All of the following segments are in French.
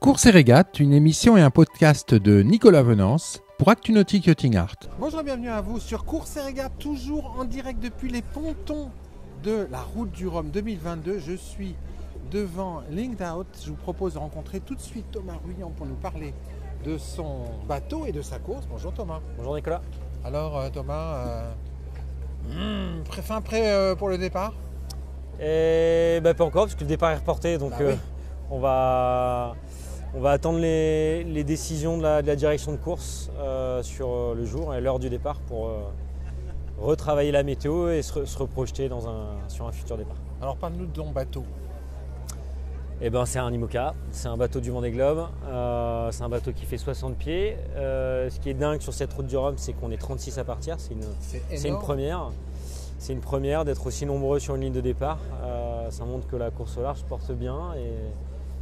Course et régate, une émission et un podcast de Nicolas Venance pour Actunautique Yachting Art. Bonjour et bienvenue à vous sur Course et régate, toujours en direct depuis les pontons de la route du Rhum 2022. Je suis devant Linked Out. Je vous propose de rencontrer tout de suite Thomas Ruyant pour nous parler de son bateau et de sa course. Bonjour Thomas. Bonjour Nicolas. Alors Thomas, fin prêt pour le départ? Et pas encore parce que le départ est reporté, donc oui. on va attendre les décisions de la direction de course sur le jour et l'heure du départ pour retravailler la météo et se reprojeter sur un futur départ. Alors parle-nous de ton bateau. C'est un IMOCA, c'est un bateau du Vendée Globe, c'est un bateau qui fait 60 pieds. Ce qui est dingue sur cette route du Rhum, c'est qu'on est 36 à partir, c'est une première. C'est une première d'être aussi nombreux sur une ligne de départ. Ça montre que la course au large se porte bien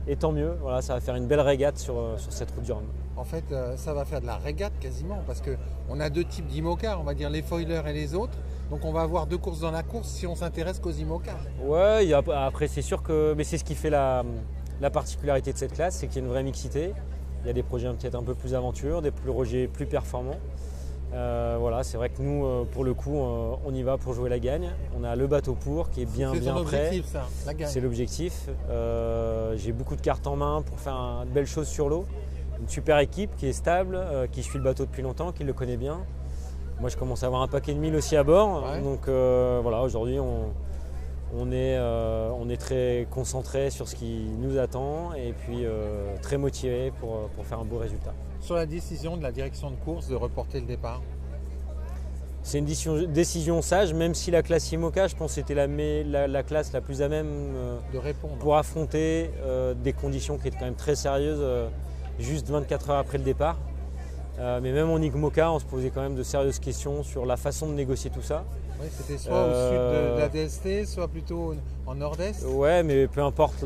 et tant mieux. Voilà, ça va faire une belle régate sur cette route du Rhum. En fait, ça va faire de la régate quasiment parce qu'on a deux types d'IMOCA, on va dire les foilers et les autres. Donc on va avoir deux courses dans la course si on s'intéresse qu'aux IMOCA. Ouais, après c'est sûr que c'est ce qui fait la particularité de cette classe, c'est qu'il y a une vraie mixité. Il y a des projets peut-être un peu plus aventures, des projets plus performants. Voilà, c'est vrai que nous, pour le coup, on y va pour jouer la gagne. On a le bateau pour qui est bien prêt. C'est l'objectif, ça, la gagne. C'est l'objectif. J'ai beaucoup de cartes en main pour faire de belles choses sur l'eau. Une super équipe qui est stable, qui suit le bateau depuis longtemps, qui le connaît bien. Moi, je commence à avoir un paquet de mille aussi à bord. Ouais. Donc voilà, aujourd'hui, on est très concentré sur ce qui nous attend et puis très motivé pour faire un beau résultat. Sur la décision de la direction de course de reporter le départ? C'est une décision sage, même si la classe IMOCA, je pense que c'était la classe la plus à même de répondre pour affronter des conditions qui étaient quand même très sérieuses juste 24 heures après le départ. Mais même en IMOCA, on se posait quand même de sérieuses questions sur la façon de négocier tout ça. Oui, c'était soit au sud de la DST, soit plutôt en nord-est. Ouais, mais peu importe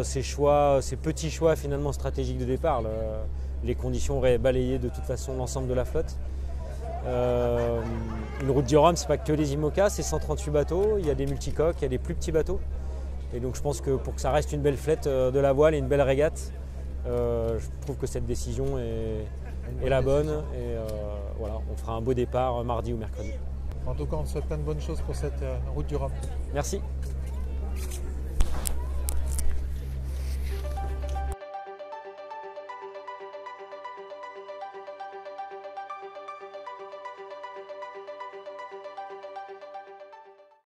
ces petits choix finalement stratégiques de départ. Les conditions auraient balayé de toute façon l'ensemble de la flotte. Une route du Rhum, c'est pas que les IMOCA, c'est 138 bateaux, il y a des multicoques, il y a des plus petits bateaux. Et donc je pense que pour que ça reste une belle flette de la voile et une belle régate, je trouve que cette décision est la bonne. Et voilà, on fera un beau départ mardi ou mercredi. En tout cas, on te souhaite plein de bonnes choses pour cette route du Rhum. Merci.